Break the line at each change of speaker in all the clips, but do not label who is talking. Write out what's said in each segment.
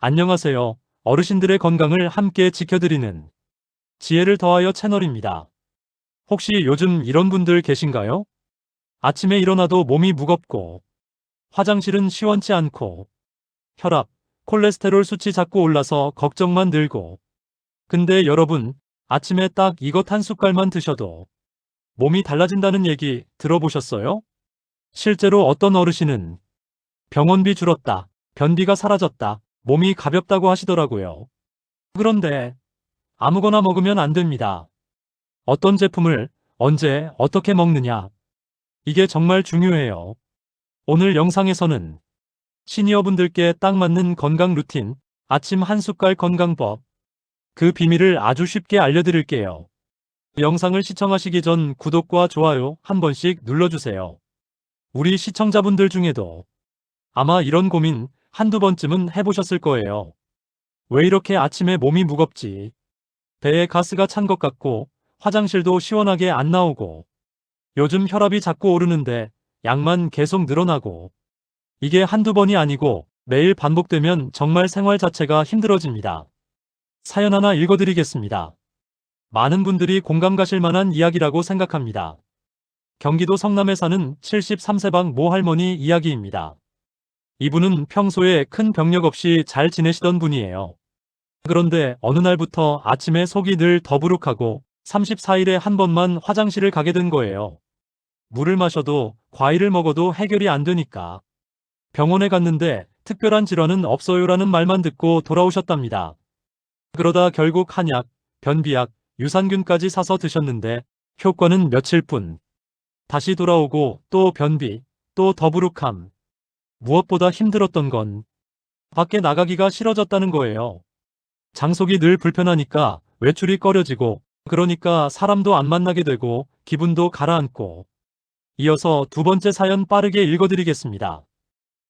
안녕하세요. 어르신들의 건강을 함께 지켜드리는 지혜를 더하여 채널입니다. 혹시 요즘 이런 분들 계신가요? 아침에 일어나도 몸이 무겁고, 화장실은 시원치 않고, 혈압, 콜레스테롤 수치 자꾸 올라서 걱정만 늘고. 근데 여러분, 아침에 딱 이것 한 숟갈만 드셔도 몸이 달라진다는 얘기 들어보셨어요? 실제로 어떤 어르신은 병원비 줄었다, 변비가 사라졌다, 몸이 가볍다고 하시더라고요. 그런데 아무거나 먹으면 안 됩니다. 어떤 제품을 언제 어떻게 먹느냐, 이게 정말 중요해요. 오늘 영상에서는 시니어분들께 딱 맞는 건강 루틴, 아침 한 숟갈 건강법, 그 비밀을 아주 쉽게 알려드릴게요. 영상을 시청하시기 전 구독과 좋아요 한 번씩 눌러주세요. 우리 시청자분들 중에도 아마 이런 고민 한두 번쯤은 해보셨을 거예요. 왜 이렇게 아침에 몸이 무겁지? 배에 가스가 찬 것 같고, 화장실도 시원하게 안 나오고, 요즘 혈압이 자꾸 오르는데 양만 계속 늘어나고, 이게 한두 번이 아니고 매일 반복되면 정말 생활 자체가 힘들어집니다. 사연 하나 읽어드리겠습니다. 많은 분들이 공감 가실 만한 이야기라고 생각합니다. 경기도 성남에 사는 73세방 모 할머니 이야기입니다. 이분은 평소에 큰 병력 없이 잘 지내시던 분이에요. 그런데 어느 날부터 아침에 속이 늘 더부룩하고 34일에 한 번만 화장실을 가게 된 거예요. 물을 마셔도 과일을 먹어도 해결이 안 되니까. 병원에 갔는데 특별한 질환은 없어요라는 말만 듣고 돌아오셨답니다. 그러다 결국 한약, 변비약, 유산균까지 사서 드셨는데 효과는 며칠뿐. 다시 돌아오고 또 변비, 또 더부룩함. 무엇보다 힘들었던 건 밖에 나가기가 싫어졌다는 거예요. 장속이 늘 불편하니까 외출이 꺼려지고, 그러니까 사람도 안 만나게 되고 기분도 가라앉고. 이어서 두 번째 사연 빠르게 읽어드리겠습니다.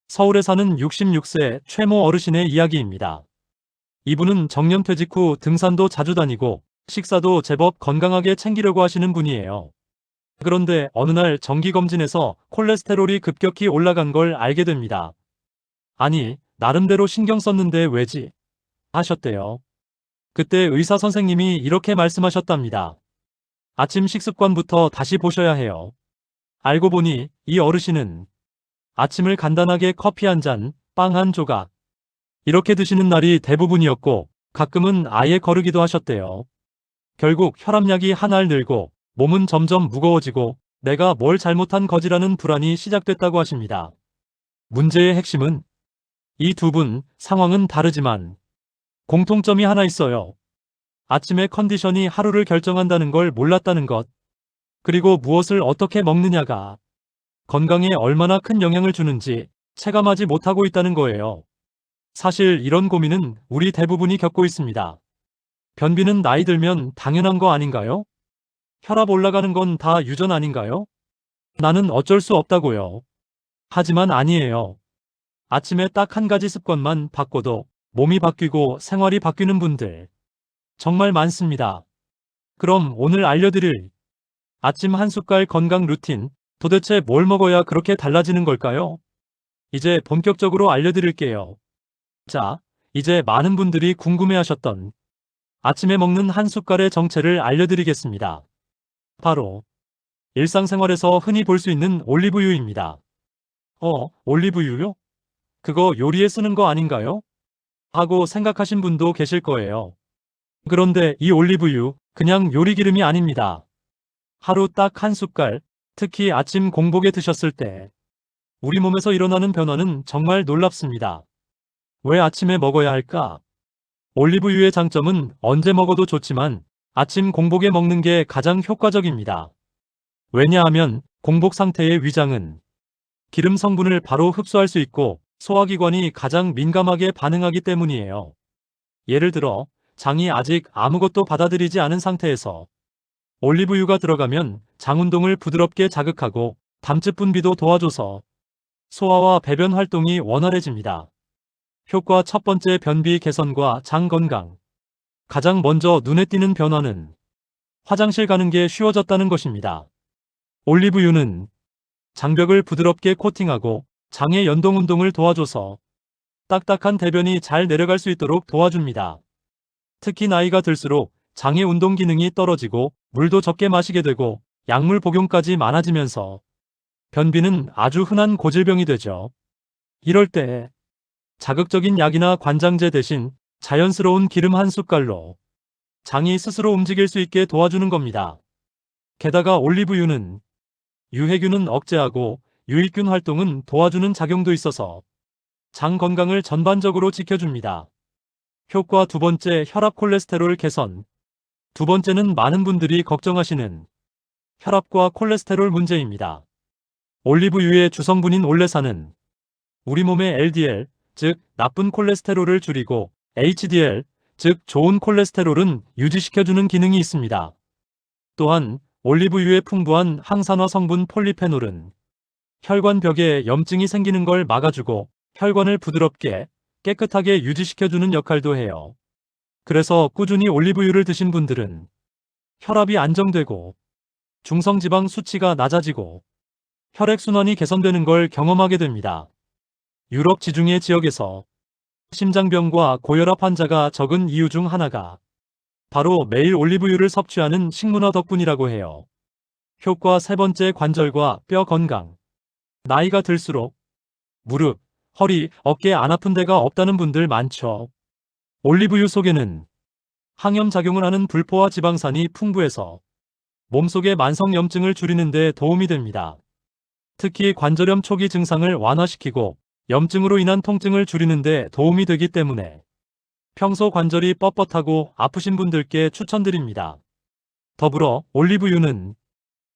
서울에 사는 66세 최모 어르신의 이야기입니다. 이분은 정년퇴직 후 등산도 자주 다니고 식사도 제법 건강하게 챙기려고 하시는 분이에요. 그런데 어느 날 정기검진에서 콜레스테롤이 급격히 올라간 걸 알게 됩니다. 아니, 나름대로 신경 썼는데 왜지? 하셨대요. 그때 의사 선생님이 이렇게 말씀하셨답니다. 아침 식습관부터 다시 보셔야 해요. 알고 보니 이 어르신은 아침을 간단하게 커피 한 잔, 빵 한 조각 이렇게 드시는 날이 대부분이었고, 가끔은 아예 거르기도 하셨대요. 결국 혈압약이 한 알 늘고 몸은 점점 무거워지고 내가 뭘 잘못한 거지라는 불안이 시작됐다고 하십니다. 문제의 핵심은 이 두 분 상황은 다르지만 공통점이 하나 있어요. 아침의 컨디션이 하루를 결정한다는 걸 몰랐다는 것. 그리고 무엇을 어떻게 먹느냐가 건강에 얼마나 큰 영향을 주는지 체감하지 못하고 있다는 거예요. 사실 이런 고민은 우리 대부분이 겪고 있습니다. 변비는 나이 들면 당연한 거 아닌가요? 혈압 올라가는 건 다 유전 아닌가요? 나는 어쩔 수 없다고요. 하지만 아니에요. 아침에 딱 한 가지 습관만 바꿔도 몸이 바뀌고 생활이 바뀌는 분들 정말 많습니다. 그럼 오늘 알려드릴 아침 한 숟갈 건강 루틴, 도대체 뭘 먹어야 그렇게 달라지는 걸까요? 이제 본격적으로 알려드릴게요. 자, 이제 많은 분들이 궁금해하셨던 아침에 먹는 한 숟갈의 정체를 알려드리겠습니다. 바로 일상생활에서 흔히 볼 수 있는 올리브유입니다. 올리브유요? 그거 요리에 쓰는 거 아닌가요? 하고 생각하신 분도 계실 거예요. 그런데 이 올리브유, 그냥 요리 기름이 아닙니다. 하루 딱 한 숟갈, 특히 아침 공복에 드셨을 때 우리 몸에서 일어나는 변화는 정말 놀랍습니다. 왜 아침에 먹어야 할까? 올리브유의 장점은 언제 먹어도 좋지만 아침 공복에 먹는 게 가장 효과적입니다. 왜냐하면 공복 상태의 위장은 기름 성분을 바로 흡수할 수 있고 소화기관이 가장 민감하게 반응하기 때문이에요. 예를 들어 장이 아직 아무것도 받아들이지 않은 상태에서 올리브유가 들어가면 장 운동을 부드럽게 자극하고 담즙 분비도 도와줘서 소화와 배변 활동이 원활해집니다. 효과 첫 번째, 변비 개선과 장 건강. 가장 먼저 눈에 띄는 변화는 화장실 가는 게 쉬워졌다는 것입니다. 올리브유는 장벽을 부드럽게 코팅하고 장의 연동 운동을 도와줘서 딱딱한 대변이 잘 내려갈 수 있도록 도와줍니다. 특히 나이가 들수록 장의 운동 기능이 떨어지고 물도 적게 마시게 되고 약물 복용까지 많아지면서 변비는 아주 흔한 고질병이 되죠. 이럴 때 자극적인 약이나 관장제 대신 자연스러운 기름 한 숟갈로 장이 스스로 움직일 수 있게 도와주는 겁니다. 게다가 올리브유는 유해균은 억제하고 유익균 활동은 도와주는 작용도 있어서 장 건강을 전반적으로 지켜줍니다. 효과 두 번째, 혈압 콜레스테롤 개선. 두 번째는 많은 분들이 걱정하시는 혈압과 콜레스테롤 문제입니다. 올리브유의 주성분인 올레산은 우리 몸의 LDL, 즉 나쁜 콜레스테롤을 줄이고 HDL, 즉 좋은 콜레스테롤은 유지시켜주는 기능이 있습니다. 또한 올리브유에 풍부한 항산화 성분 폴리페놀은 혈관벽에 염증이 생기는 걸 막아주고 혈관을 부드럽게 깨끗하게 유지시켜주는 역할도 해요. 그래서 꾸준히 올리브유를 드신 분들은 혈압이 안정되고 중성지방 수치가 낮아지고 혈액순환이 개선되는 걸 경험하게 됩니다. 유럽 지중해 지역에서 심장병과 고혈압 환자가 적은 이유 중 하나가 바로 매일 올리브유를 섭취하는 식문화 덕분이라고 해요. 효과 세 번째, 관절과 뼈 건강. 나이가 들수록 무릎, 허리, 어깨 안 아픈 데가 없다는 분들 많죠. 올리브유 속에는 항염작용을 하는 불포화 지방산이 풍부해서 몸속의 만성염증을 줄이는 데 도움이 됩니다. 특히 관절염 초기 증상을 완화시키고 염증으로 인한 통증을 줄이는 데 도움이 되기 때문에 평소 관절이 뻣뻣하고 아프신 분들께 추천드립니다. 더불어 올리브유는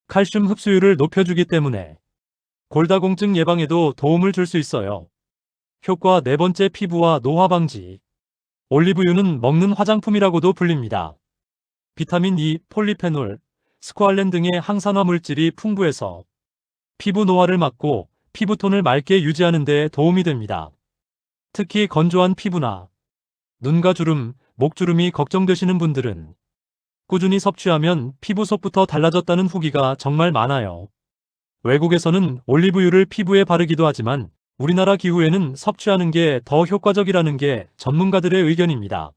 칼슘 흡수율을 높여주기 때문에 골다공증 예방에도 도움을 줄 수 있어요. 효과 네 번째, 피부와 노화 방지. 올리브유는 먹는 화장품이라고도 불립니다. 비타민 E, 폴리페놀, 스쿠알렌 등의 항산화 물질이 풍부해서 피부 노화를 막고 피부톤을 맑게 유지하는 데 도움이 됩니다. 특히 건조한 피부나 눈가 주름, 목주름이 걱정되시는 분들은 꾸준히 섭취하면 피부 속부터 달라졌다는 후기가 정말 많아요. 외국에서는 올리브유를 피부에 바르기도 하지만 우리나라 기후에는 섭취하는 게 더 효과적이라는 게 전문가들의 의견입니다.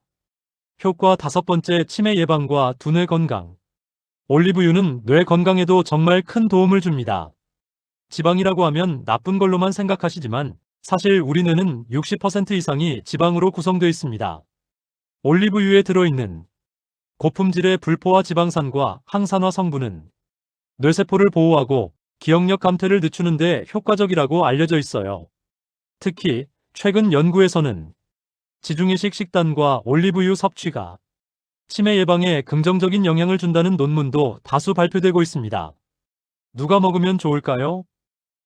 효과 다섯 번째, 치매 예방과 두뇌 건강. 올리브유는 뇌 건강에도 정말 큰 도움을 줍니다. 지방이라고 하면 나쁜 걸로만 생각하시지만 사실 우리 뇌는 60% 이상이 지방으로 구성되어 있습니다. 올리브유에 들어있는 고품질의 불포화 지방산과 항산화 성분은 뇌세포를 보호하고 기억력 감퇴를 늦추는 데 효과적이라고 알려져 있어요. 특히 최근 연구에서는 지중해식 식단과 올리브유 섭취가 치매 예방에 긍정적인 영향을 준다는 논문도 다수 발표되고 있습니다. 누가 먹으면 좋을까요?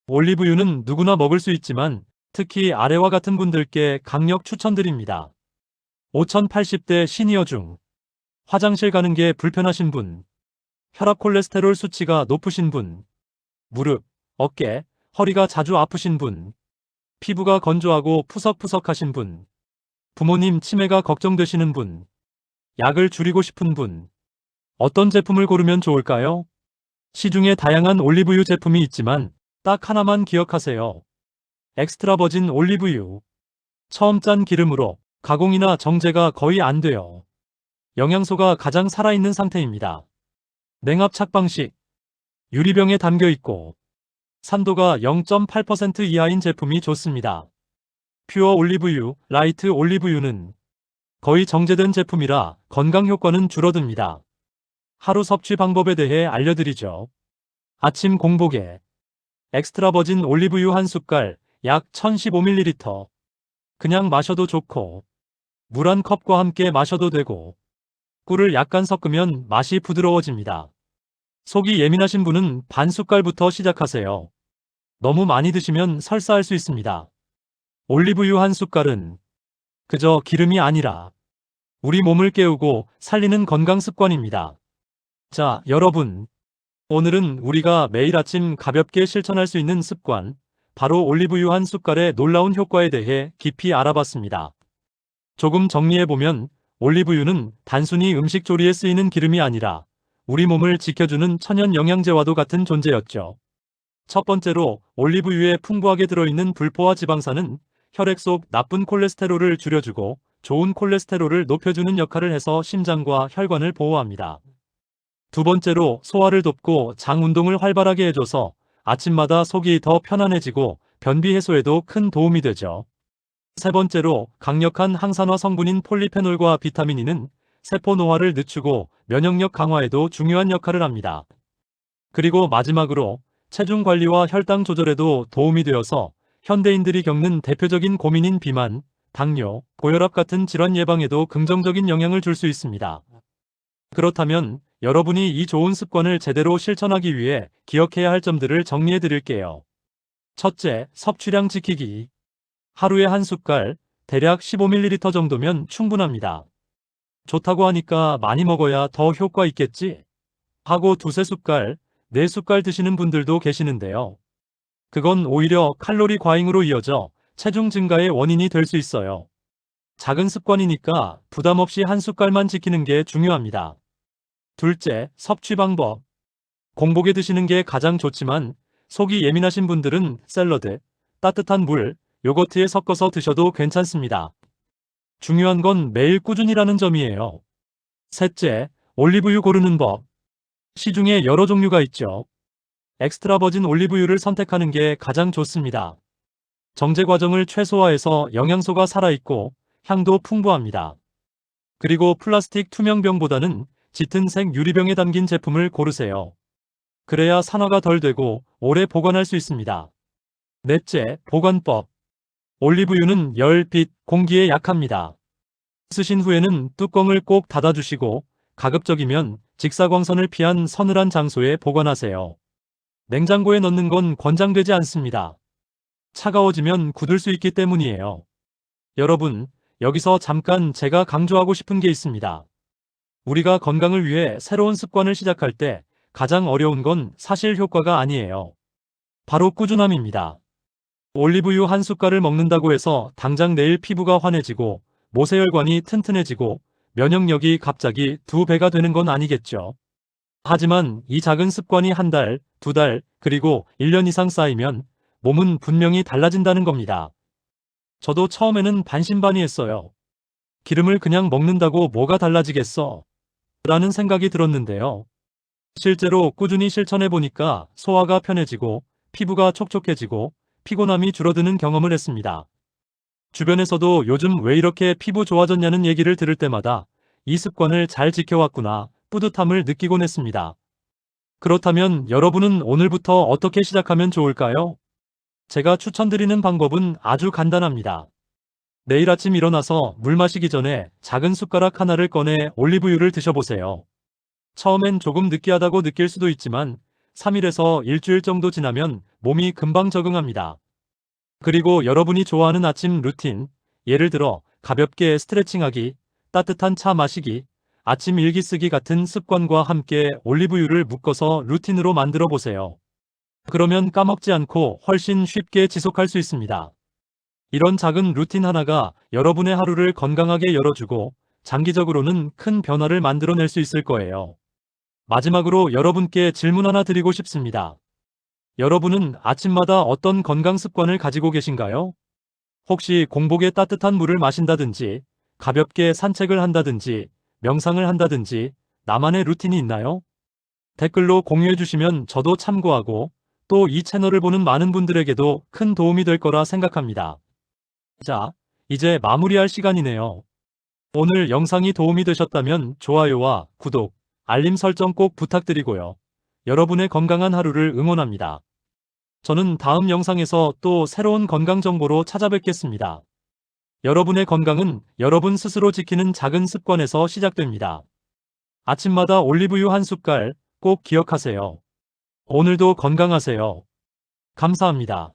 올리브유는 누구나 먹을 수 있지만 특히 아래와 같은 분들께 강력 추천드립니다. 5080대 시니어 중 화장실 가는 게 불편하신 분, 혈압 콜레스테롤 수치가 높으신 분, 무릎, 어깨, 허리가 자주 아프신 분, 피부가 건조하고 푸석푸석하신 분, 부모님 치매가 걱정되시는 분, 약을 줄이고 싶은 분, 어떤 제품을 고르면 좋을까요? 시중에 다양한 올리브유 제품이 있지만 딱 하나만 기억하세요. 엑스트라 버진 올리브유. 처음 짠 기름으로 가공이나 정제가 거의 안 돼요. 영양소가 가장 살아있는 상태입니다. 냉압 착방식. 유리병에 담겨 있고 산도가 0.8% 이하인 제품이 좋습니다. 퓨어 올리브유, 라이트 올리브유는 거의 정제된 제품이라 건강 효과는 줄어듭니다. 하루 섭취 방법에 대해 알려드리죠. 아침 공복에 엑스트라 버진 올리브유 한 숟갈, 약 1015ml. 그냥 마셔도 좋고 물 한 컵과 함께 마셔도 되고 꿀을 약간 섞으면 맛이 부드러워집니다. 속이 예민하신 분은 반 숟갈부터 시작하세요. 너무 많이 드시면 설사할 수 있습니다. 올리브유 한 숟갈은 그저 기름이 아니라 우리 몸을 깨우고 살리는 건강 습관입니다. 자, 여러분. 오늘은 우리가 매일 아침 가볍게 실천할 수 있는 습관, 바로 올리브유 한 숟갈의 놀라운 효과에 대해 깊이 알아봤습니다. 조금 정리해보면 올리브유는 단순히 음식 조리에 쓰이는 기름이 아니라 우리 몸을 지켜주는 천연 영양제와도 같은 존재였죠. 첫 번째로 올리브유에 풍부하게 들어있는 불포화 지방산은 혈액 속 나쁜 콜레스테롤을 줄여주고 좋은 콜레스테롤을 높여주는 역할을 해서 심장과 혈관을 보호합니다. 두 번째로 소화를 돕고 장 운동을 활발하게 해줘서 아침마다 속이 더 편안해지고 변비 해소에도 큰 도움이 되죠. 세 번째로 강력한 항산화 성분인 폴리페놀과 비타민 E는 세포 노화를 늦추고 면역력 강화에도 중요한 역할을 합니다. 그리고 마지막으로 체중 관리와 혈당 조절에도 도움이 되어서 현대인들이 겪는 대표적인 고민인 비만, 당뇨, 고혈압 같은 질환 예방에도 긍정적인 영향을 줄 수 있습니다. 그렇다면 여러분이 이 좋은 습관을 제대로 실천하기 위해 기억해야 할 점들을 정리해 드릴게요. 첫째, 섭취량 지키기. 하루에 한 숟갈, 대략 15ml 정도면 충분합니다. 좋다고 하니까 많이 먹어야 더 효과 있겠지? 하고 두세 숟갈, 네 숟갈 드시는 분들도 계시는데요. 그건 오히려 칼로리 과잉으로 이어져 체중 증가의 원인이 될 수 있어요. 작은 습관이니까 부담 없이 한 숟갈만 지키는 게 중요합니다. 둘째, 섭취 방법. 공복에 드시는 게 가장 좋지만 속이 예민하신 분들은 샐러드, 따뜻한 물, 요거트에 섞어서 드셔도 괜찮습니다. 중요한 건 매일 꾸준히라는 점이에요. 셋째, 올리브유 고르는 법. 시중에 여러 종류가 있죠. 엑스트라 버진 올리브유를 선택하는 게 가장 좋습니다. 정제 과정을 최소화해서 영양소가 살아있고 향도 풍부합니다. 그리고 플라스틱 투명병보다는 짙은 색 유리병에 담긴 제품을 고르세요. 그래야 산화가 덜 되고 오래 보관할 수 있습니다. 넷째, 보관법. 올리브유는 열, 빛, 공기에 약합니다. 쓰신 후에는 뚜껑을 꼭 닫아주시고 가급적이면 직사광선을 피한 서늘한 장소에 보관하세요. 냉장고에 넣는 건 권장되지 않습니다. 차가워지면 굳을 수 있기 때문이에요. 여러분, 여기서 잠깐 제가 강조하고 싶은 게 있습니다. 우리가 건강을 위해 새로운 습관을 시작할 때 가장 어려운 건 사실 효과가 아니에요. 바로 꾸준함입니다. 올리브유 한 숟갈을 먹는다고 해서 당장 내일 피부가 환해지고 모세혈관이 튼튼해지고 면역력이 갑자기 2배가 되는 건 아니겠죠. 하지만 이 작은 습관이 한 달, 두 달, 그리고 1년 이상 쌓이면 몸은 분명히 달라진다는 겁니다. 저도 처음에는 반신반의했어요. 기름을 그냥 먹는다고 뭐가 달라지겠어? 라는 생각이 들었는데요. 실제로 꾸준히 실천해보니까 소화가 편해지고 피부가 촉촉해지고 피곤함이 줄어드는 경험을 했습니다. 주변에서도 요즘 왜 이렇게 피부 좋아졌냐는 얘기를 들을 때마다 이 습관을 잘 지켜왔구나 뿌듯함을 느끼곤 했습니다. 그렇다면 여러분은 오늘부터 어떻게 시작하면 좋을까요? 제가 추천드리는 방법은 아주 간단합니다. 내일 아침 일어나서 물 마시기 전에 작은 숟가락 하나를 꺼내 올리브유를 드셔보세요. 처음엔 조금 느끼하다고 느낄 수도 있지만 3일에서 일주일 정도 지나면 몸이 금방 적응합니다. 그리고 여러분이 좋아하는 아침 루틴, 예를 들어 가볍게 스트레칭하기, 따뜻한 차 마시기, 아침 일기 쓰기 같은 습관과 함께 올리브유를 묶어서 루틴으로 만들어 보세요. 그러면 까먹지 않고 훨씬 쉽게 지속할 수 있습니다. 이런 작은 루틴 하나가 여러분의 하루를 건강하게 열어주고 장기적으로는 큰 변화를 만들어낼 수 있을 거예요. 마지막으로 여러분께 질문 하나 드리고 싶습니다. 여러분은 아침마다 어떤 건강 습관을 가지고 계신가요? 혹시 공복에 따뜻한 물을 마신다든지, 가볍게 산책을 한다든지, 명상을 한다든지, 나만의 루틴이 있나요? 댓글로 공유해 주시면 저도 참고하고 또 이 채널을 보는 많은 분들에게도 큰 도움이 될 거라 생각합니다. 자, 이제 마무리할 시간이네요. 오늘 영상이 도움이 되셨다면 좋아요와 구독, 알림 설정 꼭 부탁드리고요. 여러분의 건강한 하루를 응원합니다. 저는 다음 영상에서 또 새로운 건강 정보로 찾아뵙겠습니다. 여러분의 건강은 여러분 스스로 지키는 작은 습관에서 시작됩니다. 아침마다 올리브유 한 숟갈 꼭 기억하세요. 오늘도 건강하세요. 감사합니다.